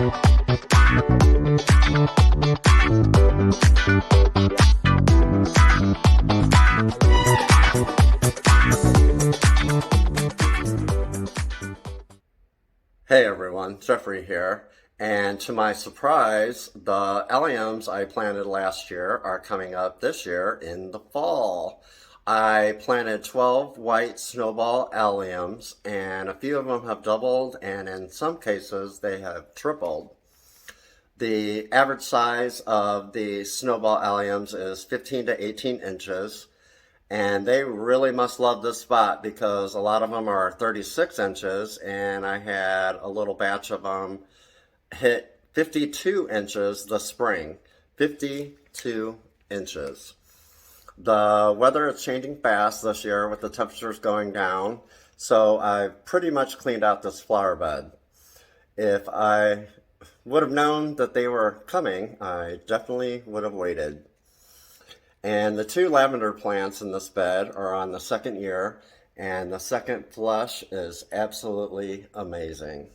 Hey everyone, Jeffrey here, and to my surprise, the alliums I planted last year are coming up this year in the fall. I planted 12 white snowball alliums, and a few of them have doubled, and in some cases they have tripled. The average size of the snowball alliums is 15 to 18 inches. And they really must love this spot because a lot of them are 36 inches, and I had a little batch of them hit 52 inches this spring. 52 inches. The weather is changing fast this year with the temperatures going down, so I've pretty much cleaned out this flower bed. If I would have known that they were coming, I definitely would have waited. And the two lavender plants in this bed are on the second year, and the second flush is absolutely amazing.